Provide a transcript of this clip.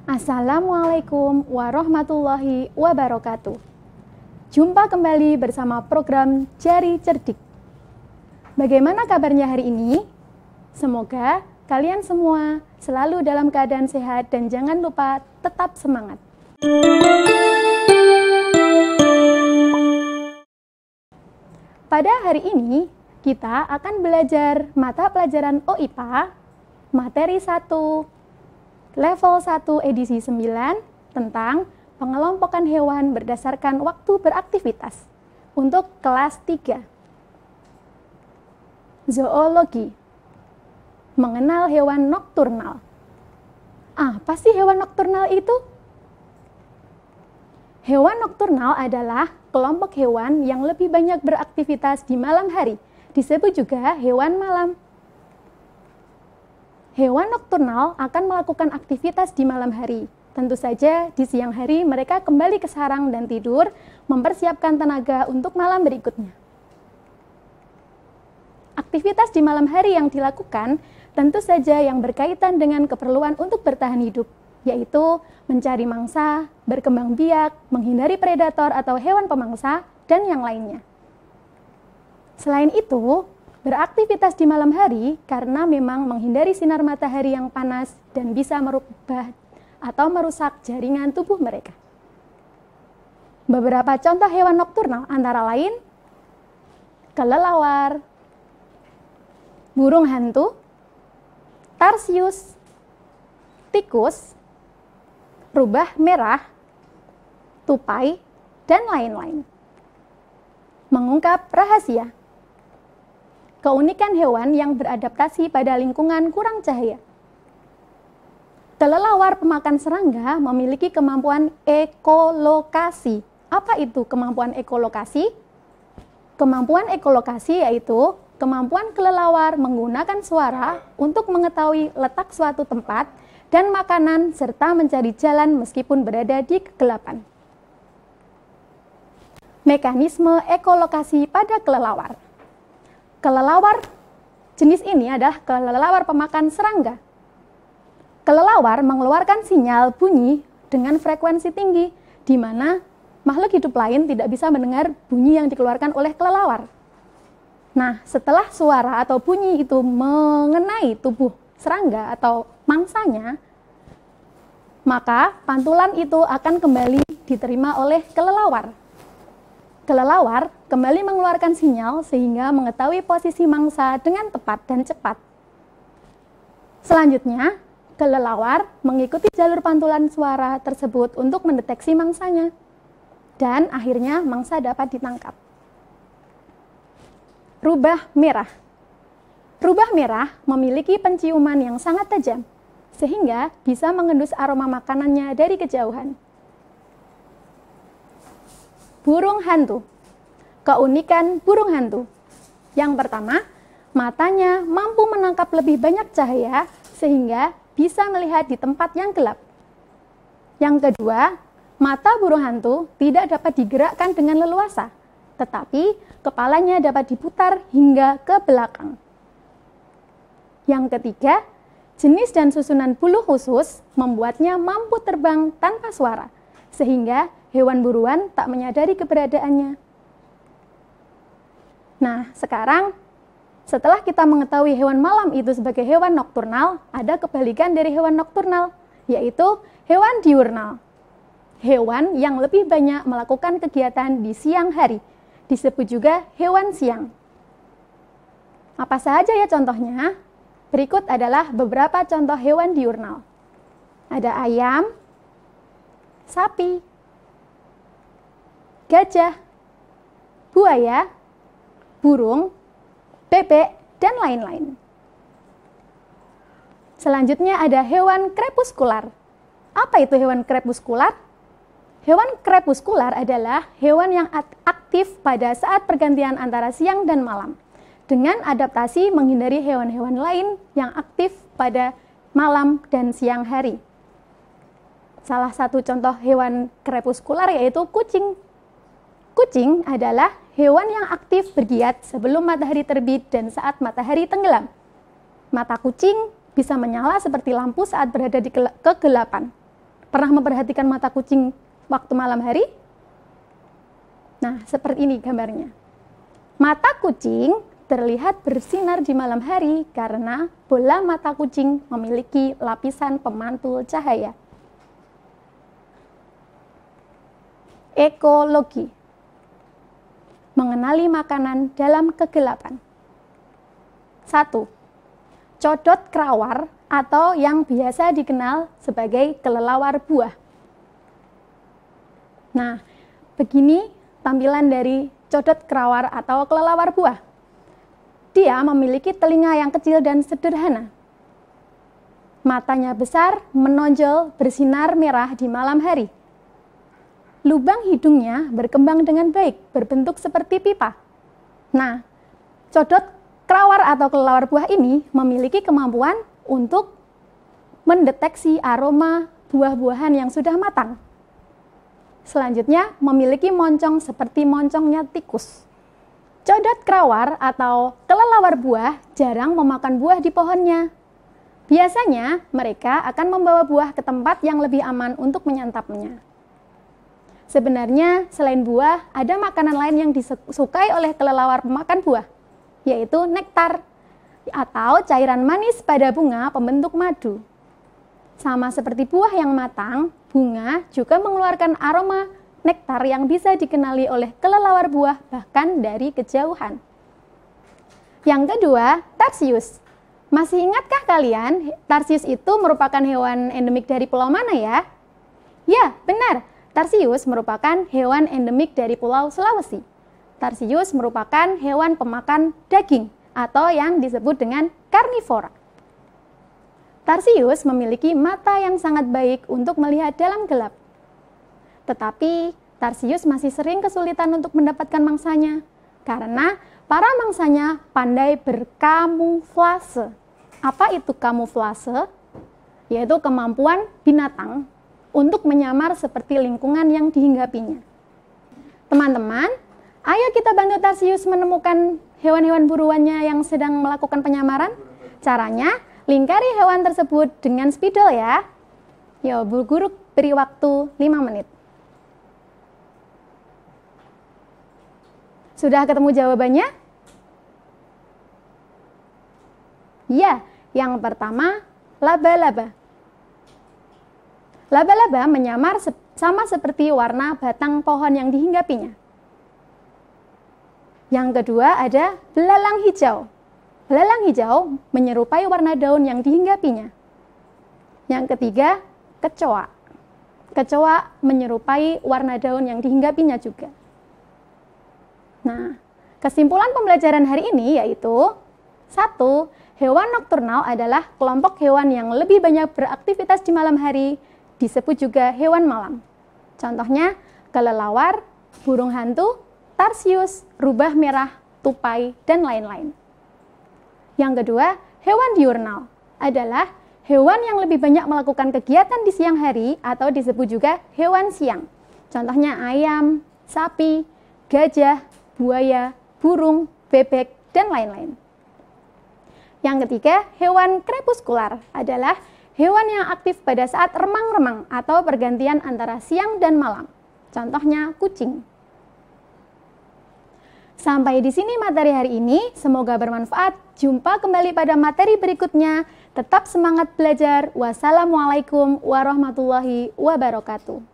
Assalamualaikum warahmatullahi wabarakatuh. Jumpa kembali bersama program Jari Cerdik. Bagaimana kabarnya hari ini? Semoga kalian semua selalu dalam keadaan sehat dan jangan lupa tetap semangat. Pada hari ini, kita akan belajar mata pelajaran OIPA, materi 1, level 1 edisi 9 tentang pengelompokan hewan berdasarkan waktu beraktivitas untuk kelas 3. Zoologi. Mengenal hewan nokturnal. Apa sih hewan nokturnal itu? Hewan nokturnal adalah kelompok hewan yang lebih banyak beraktivitas di malam hari, disebut juga hewan malam. Hewan nokturnal akan melakukan aktivitas di malam hari. Tentu saja di siang hari mereka kembali ke sarang dan tidur, mempersiapkan tenaga untuk malam berikutnya. Aktivitas di malam hari yang dilakukan tentu saja yang berkaitan dengan keperluan untuk bertahan hidup, yaitu mencari mangsa, berkembang biak, menghindari predator atau hewan pemangsa, dan yang lainnya. Selain itu, beraktivitas di malam hari karena memang menghindari sinar matahari yang panas dan bisa merubah atau merusak jaringan tubuh mereka. Beberapa contoh hewan nokturnal antara lain kelelawar, burung hantu, tarsius, tikus, rubah merah, tupai, dan lain-lain. Mengungkap rahasia. Keunikan hewan yang beradaptasi pada lingkungan kurang cahaya. Kelelawar pemakan serangga memiliki kemampuan ekolokasi. Apa itu kemampuan ekolokasi? Kemampuan ekolokasi yaitu kemampuan kelelawar menggunakan suara untuk mengetahui letak suatu tempat dan makanan serta mencari jalan meskipun berada di kegelapan. Mekanisme ekolokasi pada kelelawar. Kelelawar jenis ini adalah kelelawar pemakan serangga. Kelelawar mengeluarkan sinyal bunyi dengan frekuensi tinggi, di mana makhluk hidup lain tidak bisa mendengar bunyi yang dikeluarkan oleh kelelawar. Nah, setelah suara atau bunyi itu mengenai tubuh serangga atau mangsanya, maka pantulan itu akan kembali diterima oleh kelelawar. Kelelawar kembali mengeluarkan sinyal sehingga mengetahui posisi mangsa dengan tepat dan cepat. Selanjutnya, kelelawar mengikuti jalur pantulan suara tersebut untuk mendeteksi mangsanya. Dan akhirnya mangsa dapat ditangkap. Rubah merah. Rubah merah memiliki penciuman yang sangat tajam, sehingga bisa mengendus aroma makanannya dari kejauhan. Burung hantu. Keunikan burung hantu. Yang pertama, matanya mampu menangkap lebih banyak cahaya sehingga bisa melihat di tempat yang gelap. Yang kedua, mata burung hantu tidak dapat digerakkan dengan leluasa, tetapi kepalanya dapat diputar hingga ke belakang. Yang ketiga, jenis dan susunan bulu khusus membuatnya mampu terbang tanpa suara, sehingga hewan buruan tak menyadari keberadaannya. Nah, sekarang setelah kita mengetahui hewan malam itu sebagai hewan nokturnal, ada kebalikan dari hewan nokturnal, yaitu hewan diurnal. Hewan yang lebih banyak melakukan kegiatan di siang hari, disebut juga hewan siang. Apa saja ya contohnya? Berikut adalah beberapa contoh hewan diurnal. Ada ayam, sapi, gajah, buaya, burung, bebek, dan lain-lain. Selanjutnya ada hewan krepuskular. Apa itu hewan krepuskular? Hewan krepuskular adalah hewan yang aktif pada saat pergantian antara siang dan malam, dengan adaptasi menghindari hewan-hewan lain yang aktif pada malam dan siang hari. Salah satu contoh hewan krepuskular yaitu kucing. Kucing adalah hewan yang aktif bergiat sebelum matahari terbit dan saat matahari tenggelam. Mata kucing bisa menyala seperti lampu saat berada di kegelapan. Pernah memperhatikan mata kucing waktu malam hari? Nah, seperti ini gambarnya. Mata kucing terlihat bersinar di malam hari karena bola mata kucing memiliki lapisan pemantul cahaya. Ekologi. Mengenali makanan dalam kegelapan. 1. Codot krawar atau yang biasa dikenal sebagai kelelawar buah. Nah, begini tampilan dari codot krawar atau kelelawar buah. Dia memiliki telinga yang kecil dan sederhana. Matanya besar, menonjol, bersinar merah di malam hari. Lubang hidungnya berkembang dengan baik, berbentuk seperti pipa. Nah, codot krawar atau kelelawar buah ini memiliki kemampuan untuk mendeteksi aroma buah-buahan yang sudah matang. Selanjutnya, memiliki moncong seperti moncongnya tikus. Codot krawar atau kelelawar buah jarang memakan buah di pohonnya. Biasanya, mereka akan membawa buah ke tempat yang lebih aman untuk menyantapnya. Sebenarnya, selain buah, ada makanan lain yang disukai oleh kelelawar pemakan buah, yaitu nektar atau cairan manis pada bunga pembentuk madu. Sama seperti buah yang matang, bunga juga mengeluarkan aroma nektar yang bisa dikenali oleh kelelawar buah bahkan dari kejauhan. Yang kedua, tarsius. Masih ingatkah kalian, tarsius itu merupakan hewan endemik dari pulau mana ya? Ya, benar. Tarsius merupakan hewan endemik dari Pulau Sulawesi. Tarsius merupakan hewan pemakan daging atau yang disebut dengan karnivora. Tarsius memiliki mata yang sangat baik untuk melihat dalam gelap. Tetapi tarsius masih sering kesulitan untuk mendapatkan mangsanya karena para mangsanya pandai berkamuflase. Apa itu kamuflase? Yaitu kemampuan binatang untuk menyamar seperti lingkungan yang dihinggapinya. Teman-teman, ayo kita bantu tarsius menemukan hewan-hewan buruannya yang sedang melakukan penyamaran. Caranya, lingkari hewan tersebut dengan spidol ya. Yo, Bu Guru beri waktu 5 menit. Sudah ketemu jawabannya? Ya, yang pertama, laba-laba. Laba-laba menyamar sama seperti warna batang pohon yang dihinggapinya. Yang kedua ada belalang hijau. Belalang hijau menyerupai warna daun yang dihinggapinya. Yang ketiga, kecoa. Kecoa menyerupai warna daun yang dihinggapinya juga. Nah, kesimpulan pembelajaran hari ini yaitu 1. Hewan nokturnal adalah kelompok hewan yang lebih banyak beraktivitas di malam hari, disebut juga hewan malam. Contohnya, kelelawar, burung hantu, tarsius, rubah merah, tupai, dan lain-lain. Yang kedua, hewan diurnal adalah hewan yang lebih banyak melakukan kegiatan di siang hari atau disebut juga hewan siang. Contohnya ayam, sapi, gajah, buaya, burung, bebek, dan lain-lain. Yang ketiga, hewan krepuskular adalah hewan yang aktif pada saat remang-remang atau pergantian antara siang dan malam. Contohnya kucing. Sampai di sini materi hari ini, semoga bermanfaat. Jumpa kembali pada materi berikutnya. Tetap semangat belajar. Wassalamualaikum warahmatullahi wabarakatuh.